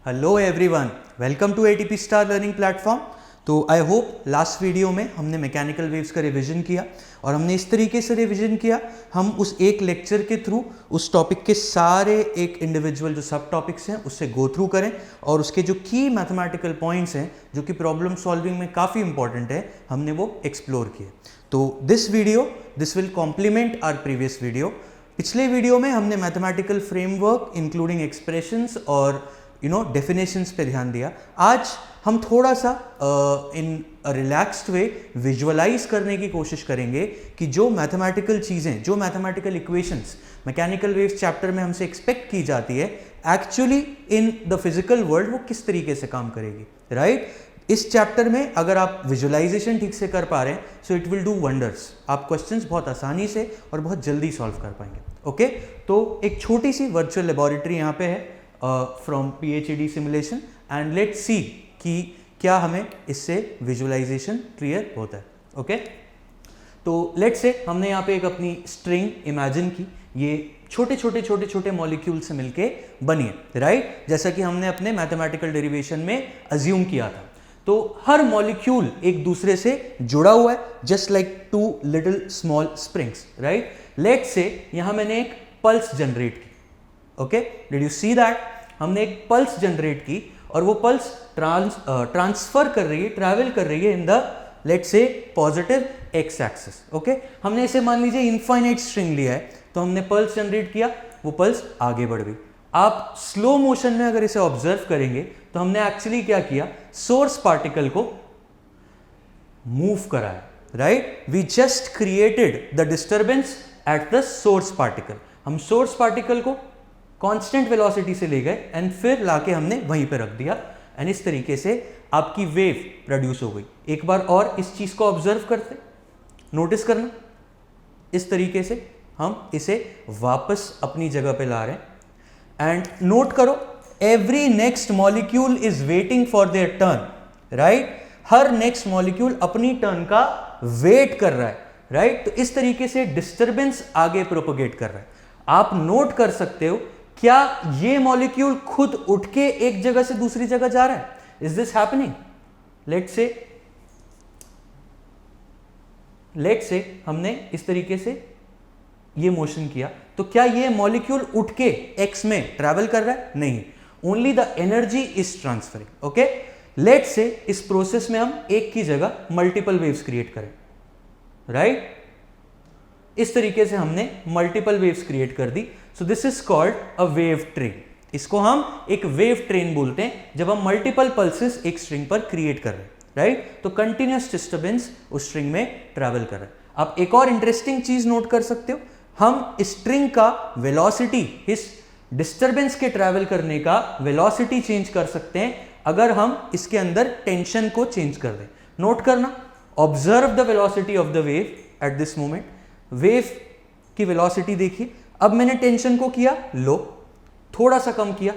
Hello everyone, welcome to ATP star learning platform. तो I hope last video में हमने mechanical waves का revision किया और हमने इस तरीके से रिवीजन किया, हम उस एक लेक्चर के थ्रू उस टॉपिक के सारे एक इंडिविजुअल जो सब टॉपिक्स हैं उससे गो थ्रू करें और उसके जो की मैथमेटिकल पॉइंट्स हैं जो कि प्रॉब्लम सॉल्विंग में काफ़ी इंपॉर्टेंट है, हमने वो एक्सप्लोर किए। तो this will complement our previous video. पिछले वीडियो में हमने मैथमेटिकल फ्रेमवर्क इंक्लूडिंग एक्सप्रेशंस और डेफिनेशंस पे ध्यान दिया। आज हम थोड़ा सा इन रिलैक्स्ड वे विजुअलाइज करने की कोशिश करेंगे कि जो मैथमेटिकल चीज़ें, जो mathematical equations mechanical waves chapter में हमसे एक्सपेक्ट की जाती है, actually in the physical world वो किस तरीके से काम करेगी, राइट? इस चैप्टर में अगर आप विजुअलाइजेशन ठीक से कर पा रहे हैं so it will do wonders. आप क्वेश्चंस बहुत आसानी से और बहुत जल्दी सॉल्व कर पाएंगे। ओके, तो एक छोटी सी वर्चुअल लेबोरेटरी यहाँ पे है from PhD simulation and let's see कि क्या हमें इससे विजुअलाइजेशन क्लियर होता है। ओके, तो लेट्स से हमने यहाँ पे एक अपनी स्ट्रिंग इमेजिन की, ये छोटे छोटे मॉलिक्यूल से मिलके बनी है, राइट? जैसा कि हमने अपने मैथमेटिकल डेरिवेशन में अज्यूम किया था। तो हर मॉलिक्यूल एक दूसरे से जुड़ा हुआ है, just like two little small springs, right? Let's say यहां मैंने एक पल्स जनरेट की। Okay, did you see that? हमने एक पल्स जनरेट की और वो पल्स ट्रांसफर कर रही है, ट्रैवल कर रही है in the let's say positive x axis. Okay, हमने इसे मान लीजिए इनफाइनाइट स्ट्रिंग लिया है, तो हमने पल्स जनरेट किया, वो पल्स आगे बढ़ गई। आप स्लो मोशन में अगर इसे ऑब्जर्व करेंगे तो हमने एक्चुअली क्या किया, सोर्स पार्टिकल को मूव कराया, right? We just created the disturbance at the source particle. हम सोर्स पार्टिकल को कांस्टेंट वेलोसिटी से ले गए एंड फिर लाके हमने वहीं पे रख दिया एंड इस तरीके से आपकी वेव प्रोड्यूस हो गई। एक बार और इस चीज को ऑब्जर्व करते, नोटिस करना, इस तरीके से हम इसे वापस अपनी जगह पे ला रहे हैं एंड नोट करो, every next molecule is waiting for their turn, right? Her next molecule अपनी टर्न का वेट कर रहा है, राइट? तो इस तरीके से डिस्टर्बेंस आगे प्रोपोगेट कर रहा है। आप नोट कर सकते हो, क्या ये मॉलिक्यूल खुद उठ के एक जगह से दूसरी जगह जा रहा है? Is this happening? Let's say हमने इस तरीके से ये मोशन किया, तो क्या ये मॉलिक्यूल उठ के एक्स में ट्रैवल कर रहा है? नहीं, only the energy is transferring. Okay, let's say इस प्रोसेस में हम एक की जगह मल्टीपल वेव्स क्रिएट करें, राइट? इस तरीके से हमने मल्टीपल वेव्स क्रिएट कर दी। So this is called a wave train. इसको हम एक वेव ट्रेन बोलते हैं जब हम मल्टीपल पल्सेस एक स्ट्रिंग पर क्रिएट कर रहे हैं, राइट? तो कंटिन्यूअस डिस्टर्बेंस उस स्ट्रिंग में ट्रैवल कर रहा है। आप एक और इंटरेस्टिंग चीज नोट कर सकते हो, हम स्ट्रिंग का वेलोसिटी, इस डिस्टर्बेंस के ट्रैवल करने का वेलोसिटी चेंज कर सकते हैं अगर हम इसके अंदर टेंशन को चेंज कर दें। नोट करना, observe the velocity of the wave at this moment. Wave की वेलोसिटी देखिए, अब मैंने टेंशन को किया लो, थोड़ा सा कम किया।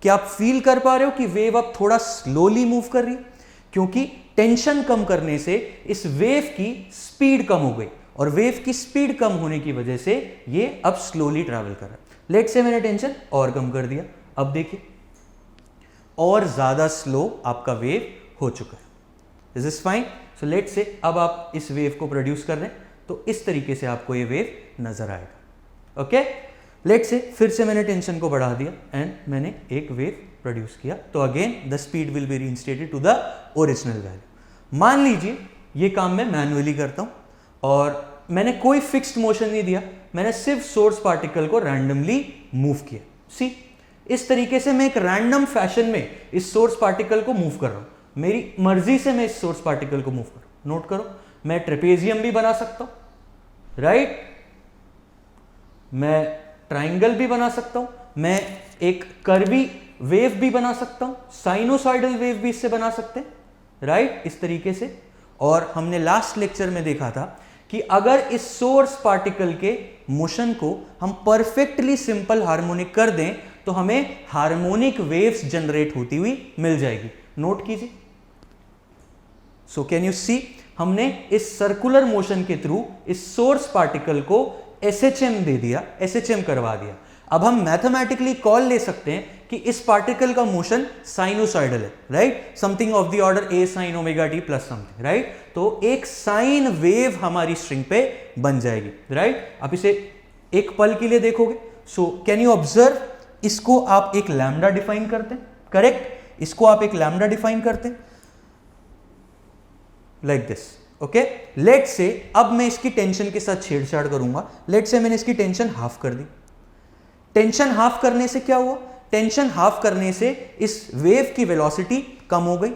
क्या आप फील कर पा रहे हो कि वेव अब थोड़ा स्लोली मूव कर रही है? क्योंकि टेंशन कम करने से इस वेव की स्पीड कम हो गई और वेव की स्पीड कम होने की वजह से ये अब स्लोली ट्रैवल कर रहा है। लेट्स से मैंने टेंशन और कम कर दिया, अब देखिए और ज्यादा स्लो आपका वेव हो चुका है। Is this fine? So let's say अब आप इस वेव को प्रोड्यूस कर रहे हैं, तो इस तरीके से आपको ये वेव नजर आएगा। ओके, लेट्स से फिर से मैंने टेंशन को बढ़ा दिया एंड मैंने एक वेव प्रोड्यूस किया, तो again the speed will be reinstated to the original value. मान लीजिए ये काम मैं मैन्युअली करता हूं और मैंने कोई फिक्स्ड मोशन नहीं दिया, मैंने सिर्फ सोर्स पार्टिकल को रैंडमली मूव किया। सी, इस तरीके से मैं एक रैंडम फैशन में इस सोर्स पार्टिकल को मूव कर रहा हूं, मेरी मर्जी से मैं इस सोर्स पार्टिकल को मूव कर रहा हूं। नोट करो, मैं ट्रेपेजियम भी बना सकता हूं, राइट? मैं ट्राइंगल भी बना सकता हूं, मैं एक कर्वी वेव भी बना सकता हूं, साइनोसॉइडल वेव भी इससे बना सकते हैं, राइट? इस तरीके से। और हमने लास्ट लेक्चर में देखा था कि अगर इस सोर्स पार्टिकल के मोशन को हम परफेक्टली सिंपल हार्मोनिक कर दें तो हमें हार्मोनिक वेव्स जनरेट होती हुई मिल जाएगी। नोट कीजिए। सो कैन यू सी, हमने इस सर्कुलर मोशन के थ्रू इस सोर्स पार्टिकल को SHM दे दिया, SHM करवा दिया। अब हम मैथमेटिकली कॉल ले सकते हैं कि इस पार्टिकल का मोशन साइनोसॉइडल है, right, something of the order a sin omega t plus something, right. तो एक साइन वेव हमारी स्ट्रिंग पे बन जाएगी, राइट। आप इसे एक पल के लिए देखोगे। सो कैन यू ऑब्जर्व, इसको आप एक लैम्डा डिफाइन करते हैं, करेक्ट, इसको आप एक लैम्डा डिफाइन करते हैं लाइक दिस, ओके। लेट से अब मैं इसकी टेंशन के साथ छेड़छाड़ करूंगा। लेट से मैंने इसकी टेंशन हाफ कर दी। टेंशन हाफ करने से क्या हुआ? टेंशन हाफ करने से इस वेव की वेलोसिटी कम हो गई।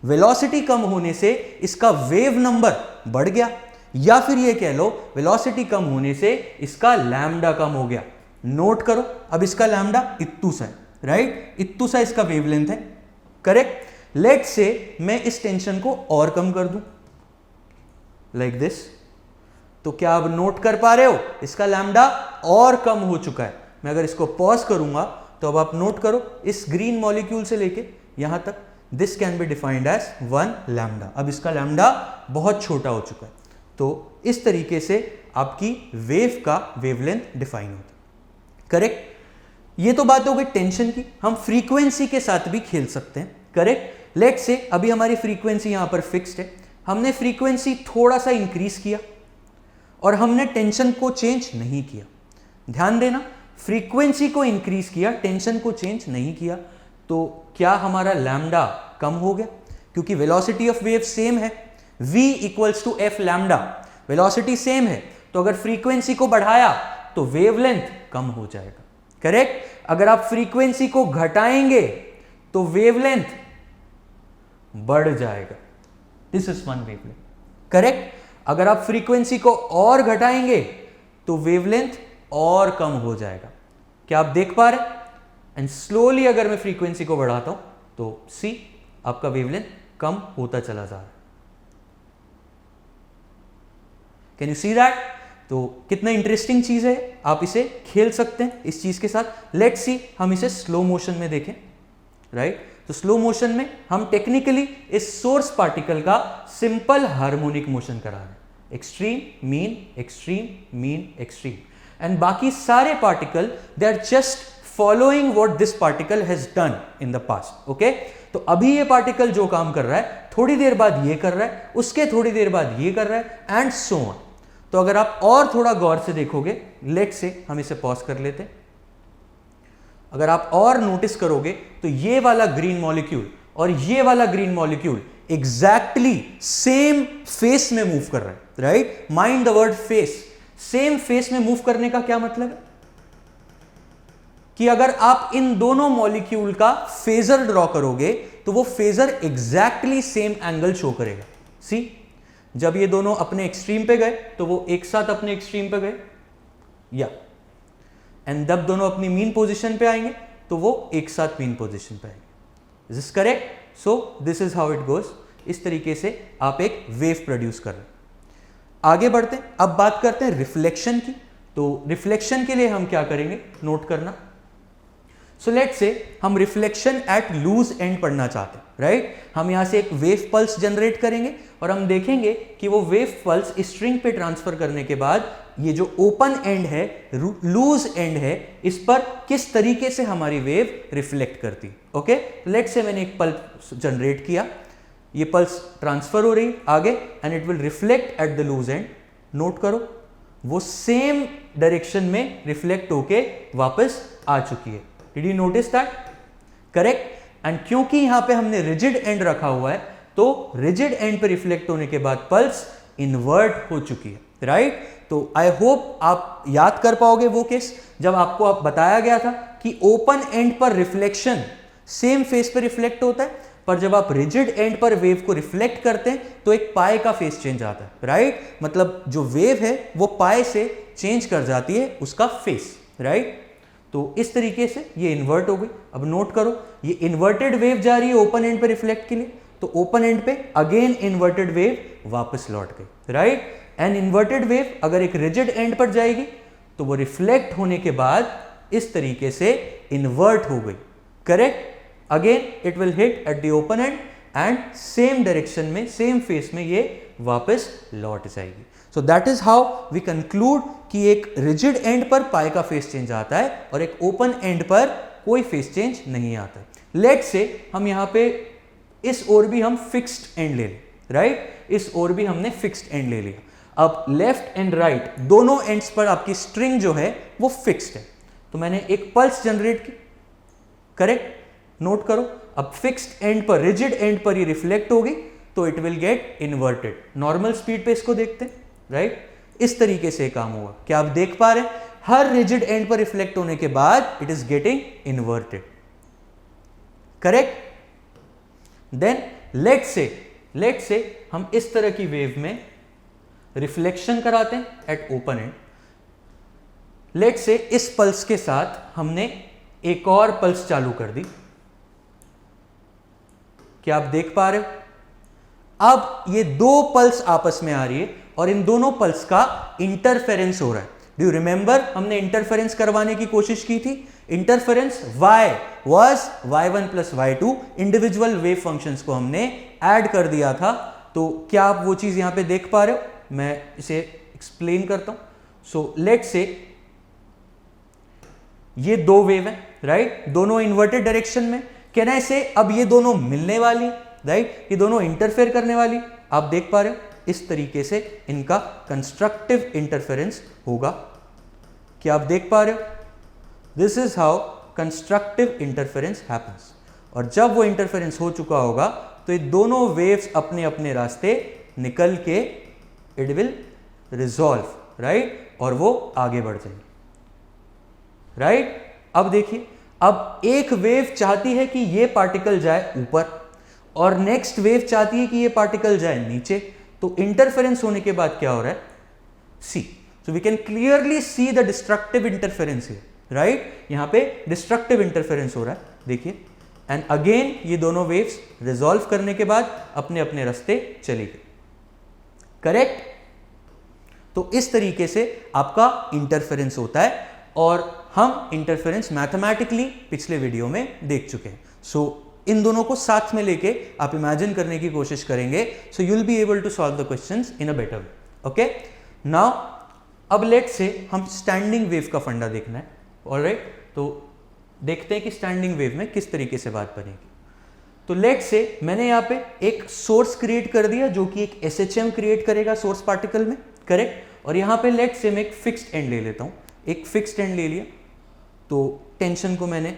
वेलोसिटी कम होने से इसका वेव नंबर बढ़ गया, या फिर ये कह लो वेलोसिटी कम होने से इसका लैम्डा कम हो गया। नोट करो, अब इसका लैम्डा इत्तू सा है, राइट, इत्तू सा इसका वेवलेंथ है, करेक्ट। लेट से मैं इस टेंशन को और कम कर दूं लाइक दिस, तो क्या आप नोट कर पा रहे हो? इसका लैम्डा और कम हो चुका है। मैं अगर इसको पॉज करूंगा तो अब आप नोट करो, इस ग्रीन मॉलिक्यूल से लेके यहां तक this can be defined as 1 lambda. अब इसका लैम्डा बहुत छोटा हो चुका है। तो इस तरीके से आपकी वेव का वेवलेंथ डिफाइन होता है, करेक्ट। ये तो बात हो गई टेंशन की। हम फ्रीक्वेंसी के साथ भी खेल सकते हैं, करेक्ट। लेट से अभी हमारी फ्रीक्वेंसी यहां पर फिक्स्ड है, हमने फ्रीक्वेंसी थोड़ा सा इंक्रीज किया और हमने टेंशन को चेंज नहीं किया। ध्यान देना, फ्रीक्वेंसी को इंक्रीज किया, टेंशन को चेंज नहीं किया, तो क्या हमारा लैम्डा कम हो गया? क्योंकि वेलोसिटी ऑफ वेव सेम है, v equals to F lambda, velocity same है, तो अगर फ्रीक्वेंसी को बढ़ाया तो वेवलेंथ कम हो जाएगा, करेक्ट। अगर आप फ्रीक्वेंसी को घटाएंगे तो वेवलेंथ बढ़ जाएगा। This is one wavelength, correct. अगर आप फ्रीक्वेंसी को और घटाएंगे तो वेवलेंथ और कम हो जाएगा। क्या आप देख पा रहे हैं? एंड स्लोली अगर मैं फ्रीक्वेंसी को बढ़ाता हूं तो सी आपका वेवलेंथ कम होता चला जा रहा है। Can you see that? तो कितना इंटरेस्टिंग चीज है, आप इसे खेल सकते हैं इस चीज के साथ। लेट्स सी, हम इसे स्लो मोशन में देखें, राइट। तो स्लो मोशन में हम टेक्निकली इस सोर्स पार्टिकल का सिंपल हार्मोनिक मोशन करा रहे हैं, extreme mean extreme mean extreme, and बाकी सारे particle they are just following what this particle has done in the past, okay. तो अभी ये पार्टिकल जो काम कर रहा है, थोड़ी देर बाद ये कर रहा है, उसके थोड़ी देर बाद ये कर रहा है, एंड सो ऑन। तो अगर आप और थोड़ा गौर से देखोगे, लेट से हम इसे पॉज कर लेते हैं, अगर आप और नोटिस करोगे तो ये वाला ग्रीन मॉलिक्यूल और ये वाला green molecule exactly same phase में मूव कर रहा है, right. Mind the word face. Same phase में मूव करने का क्या मतलब है? कि अगर आप इन दोनों मॉलिक्यूल का फेजर ड्रॉ करोगे तो वो phasor exactly same angle show करेगा। सी, जब ये दोनों अपने एक्सट्रीम पे गए तो वो एक साथ अपने एक्सट्रीम पे गए, या एंड जब दोनों अपनी मीन पोजीशन पे आएंगे तो वो एक साथ मीन पोजीशन पे आएंगे। Is this correct? So this is how it goes. इस तरीके से आप एक वेव प्रोड्यूस कर रहे हैं। आगे बढ़ते हैं, अब बात करते हैं रिफ्लेक्शन की। तो रिफ्लेक्शन के लिए हम क्या करेंगे, नोट करना। सो लेट्स से हम रिफ्लेक्शन एट लूज एंड पढ़ना चाहते हैं, राइट। हम यहां से एक वेव पल्स जनरेट करेंगे और हम देखेंगे कि वो वेव पल्स स्ट्रिंग पे ट्रांसफर करने के बाद ये जो ओपन एंड है, लूज एंड है, इस पर किस तरीके से हमारी वेव रिफ्लेक्ट करती, ओके। लेट्स से मैंने एक पल्स जनरेट किया, ये पल्स ट्रांसफर हो रही आगे and it will reflect at the loose end. Note करो, वो सेम डायरेक्शन में रिफ्लेक्ट होके वापस आ चुकी है। Did you notice that? Correct. And क्योंकि यहां पे हमने रिजिड एंड रखा हुआ है तो रिजिड एंड पे रिफ्लेक्ट होने के बाद पल्स इन्वर्ट हो चुकी है, राइट। तो आई होप आप याद कर पाओगे वो केस जब आपको बताया गया था कि ओपन एंड पर रिफ्लेक्शन सेम फेस पे रिफ्लेक्ट होता है, पर जब आप रिजिड एंड पर वेव को रिफ्लेक्ट करते हैं तो एक पाए का फेस चेंज आता है, राइट। मतलब जो वेव है वो पाए से चेंज कर जाती है उसका फेस, राइट। तो इस तरीके से ये इन्वर्ट हो गई। अब नोट करो, ये इन्वर्टेड वेव जा रही है ओपन एंड पे रिफ्लेक्ट के लिए, तो ओपन एंड पे अगेन इन्वर्टेड वेव वापस लौट गई, राइट। एंड इन्वर्टेड वेव अगर एक रिजिड एंड पर जाएगी तो वो रिफ्लेक्ट होने के बाद इस तरीके से इन्वर्ट हो गई, correct. Again it will hit at the open end and same direction में, सेम फेस में ये वापस लौट जाएगी। So that is how we conclude कि एक रिजिड एंड पर पाई का फेस चेंज आता है और एक ओपन एंड पर कोई फेस चेंज नहीं आता। लेट से हम यहाँ पे इस ओर भी हम फिक्स्ड एंड ले लें, राइट, इस ओर भी हमने फिक्स्ड एंड ले लिया। अब लेफ्ट एंड राइट दोनों एंड्स पर आपकी स्ट्रिंग जो है वो फिक्स्ड है, तो मैंने एक पल्स जनरेट की, करेक्ट, नोट करो। अब फिक्स्ड एंड पर, रिजिड एंड पर ये रिफ्लेक्ट होगी तो it will get inverted. Normal speed पे इसको देखते हैं, राइट, इस तरीके से काम होगा। क्या आप देख पा रहे हैं? हर रिजिड एंड पर रिफ्लेक्ट होने के बाद it is getting inverted, correct. Then let say हम इस तरह की वेव में रिफ्लेक्शन कराते हैं एट ओपन एंड। लेट से इस पल्स के साथ हमने एक और पल्स चालू कर दी। क्या आप देख पा रहे हो? अब ये दो पल्स आपस में आ रही है और इन दोनों पल्स का इंटरफेरेंस हो रहा है। डू यू रिमेंबर हमने इंटरफेरेंस करवाने की कोशिश की थी? Interference y was y1 plus y2, individual wave functions को हमने ऐड कर दिया था। तो क्या आप वो चीज यहां पे देख पा रहे हो? मैं इसे एक्सप्लेन करता हूं। सो लेट से ये दो वेव है, राइट, दोनों इन्वर्टेड डायरेक्शन में। कैन आई से अब ये दोनों मिलने वाली, राइट, ये दोनों इंटरफेयर करने वाली। आप देख पा रहे हो इस तरीके से इनका कंस्ट्रक्टिव इंटरफेरेंस होगा। क्या आप देख पा रहे हो? This is how constructive interference happens. और जब वो इंटरफेरेंस हो चुका होगा तो ये दोनों वेव्स अपने अपने रास्ते निकल के इट विल रिजॉल्व, राइट, और वो आगे बढ़ जाएंगे, राइट। अब देखिए, अब एक वेव चाहती है कि ये पार्टिकल जाए ऊपर और नेक्स्ट वेव चाहती है कि ये पार्टिकल जाए नीचे। तो इंटरफेरेंस होने के बाद क्या हो रहा है? See, so we can clearly see the destructive interference है, राइट, यहां पे डिस्ट्रक्टिव इंटरफेरेंस हो रहा है, देखिए। एंड अगेन ये दोनों वेव्स रिजॉल्व करने के बाद अपने अपने रास्ते चली गई, करेक्ट। तो इस तरीके से आपका इंटरफेरेंस होता है और हम इंटरफेरेंस मैथमेटिकली पिछले वीडियो में देख चुके हैं। सो इन दोनों को साथ में लेके आप इमेजिन करने की कोशिश करेंगे, so you will be able to solve the questions in a better way, okay. Now अब लेट से हम स्टैंडिंग वेव का फंडा देखना है, ऑलराइट। तो देखते हैं कि स्टैंडिंग वेव में किस तरीके से बात बनेगी। तो लेट से मैंने यहाँ पे एक सोर्स क्रिएट कर दिया जो कि एक SHM क्रिएट करेगा सोर्स पार्टिकल में, करेक्ट। और यहाँ पे लेट से मैं एक फिक्स्ड एंड ले लेता हूँ, एक फिक्स्ड एंड ले लिया, तो टेंशन को मैंने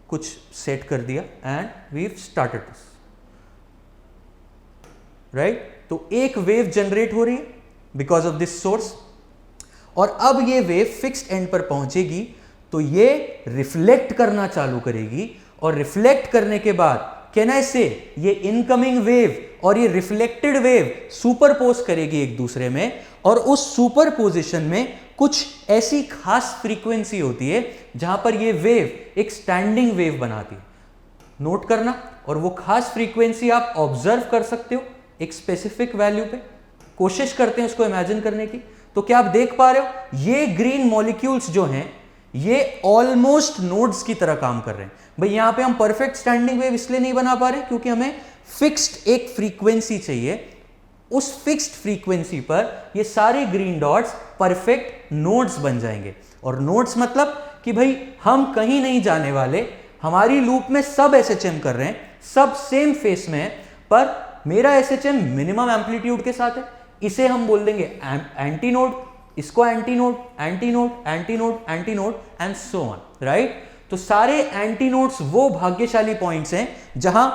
कुछ सेट कर दिया and we started this, right. तो एक वेव जनरेट हो रही है बिकॉज ऑफ दिस सोर्स, और अब ये वेव फिक्स्ड एंड पर पहुंचेगी तो ये रिफ्लेक्ट करना चालू करेगी, और रिफ्लेक्ट करने के बाद कैन आई से ये इनकमिंग वेव और ये रिफ्लेक्टेड वेव सुपरपोज करेगी एक दूसरे में, और उस सुपरपोजिशन में कुछ ऐसी खास फ्रीक्वेंसी होती है जहां पर ये वेव एक स्टैंडिंग वेव बनाती है। नोट करना, और वो खास फ्रीक्वेंसी आप ऑब्जर्व कर सकते हो एक स्पेसिफिक वैल्यू पे। कोशिश करते हैं उसको इमेजिन करने की। तो क्या आप देख पा रहे हो, ये ग्रीन मॉलिक्यूल्स जो हैं ये ऑलमोस्ट नोड्स की तरह काम कर रहे हैं। भाई यहां पे हम परफेक्ट स्टैंडिंग वेव इसलिए नहीं बना पा रहे क्योंकि हमें फिक्स्ड एक फ्रीक्वेंसी चाहिए। उस फिक्स्ड फ्रीक्वेंसी पर ये सारे ग्रीन डॉट्स परफेक्ट नोड्स बन जाएंगे। और नोड्स मतलब कि भाई हम कहीं नहीं जाने वाले, हमारी लूप में सब SHM कर रहे हैं, सब सेम फेस में है, पर मेरा SHM मिनिमम एम्पलीट्यूड के साथ है। इसे हम बोल देंगे एंटी नोड, इसको anti node, anti node, anti node, anti node and so on, right. तो सारे एंटी नोड्स वो भाग्यशाली पॉइंट्स हैं जहां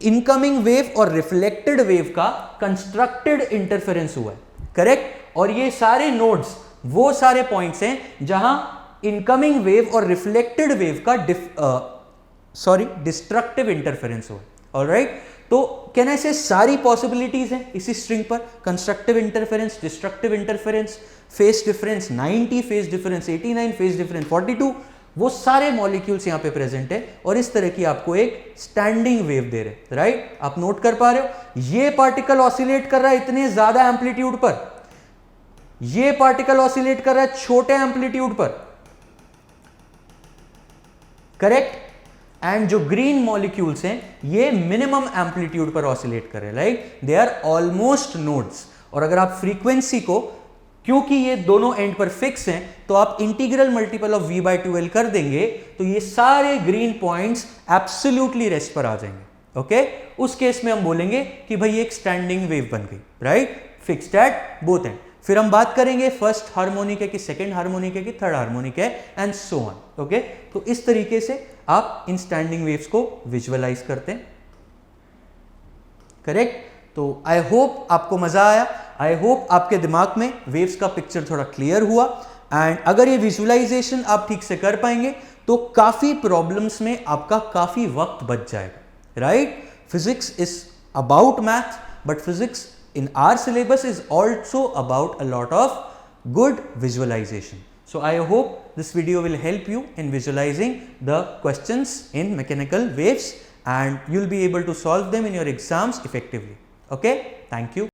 इनकमिंग वेव और रिफ्लेक्टेड वेव का कंस्ट्रक्टेड इंटरफेरेंस हुआ है, करेक्ट। और ये सारे नोड्स वो सारे पॉइंट्स हैं जहां इनकमिंग वेव और रिफ्लेक्टेड वेव का डिस्ट्रक्टिव इंटरफेरेंस हुआ है, ऑलराइट। तो कैन आई से सारी पॉसिबिलिटीज हैं इसी स्ट्रिंग पर, constructive interference, destructive interference, phase difference 90, phase difference 89, phase difference 42, वो सारे मॉलिक्यूल्स यहां पे प्रेजेंट है और इस तरह की आपको एक स्टैंडिंग वेव दे रहे, राइट। आप नोट कर पा रहे हो, ये पार्टिकल ऑसिलेट कर रहा है इतने ज्यादा एम्पलीट्यूड पर, ये पार्टिकल ऑसिलेट कर रहा है छोटे एम्पलीट्यूड पर, करेक्ट। एंड जो ग्रीन मॉलिक्यूल्स हैं ये मिनिमम एम्पलीट्यूड पर ऑसिलेट कर रहे हैं, right, they are almost nodes. और अगर आप फ्रीक्वेंसी को क्योंकि ये दोनों एंड पर फिक्स हैं तो आप integral multiple of v by 2l कर देंगे तो ये सारे ग्रीन पॉइंट्स एब्सोल्युटली रेस्ट पर आ जाएंगे। ओके, उस केस में हम बोलेंगे कि भाई एक स्टैंडिंग वेव बन गई, right, fixed at both and. फिर हम बात करेंगे फर्स्ट हार्मोनिक है कि सेकेंड हार्मोनिक है कि थर्ड हार्मोनिक है एंड सो ऑन। ओके, तो इस तरीके से आप इन स्टैंडिंग वेव्स को विजुअलाइज करते हैं, करेक्ट। तो आई होप आपको मजा आया, आई होप आपके दिमाग में वेव्स का पिक्चर थोड़ा क्लियर हुआ एंड अगर ये विजुअलाइजेशन आप ठीक से कर पाएंगे तो काफी प्रॉब्लम्स में आपका काफी वक्त बच जाएगा, right. Physics is about math but physics in our syllabus is also about a lot of good visualization. So I hope this video will help you in visualizing the questions in mechanical waves and you'll be able to solve them in your exams effectively. Okay, thank you.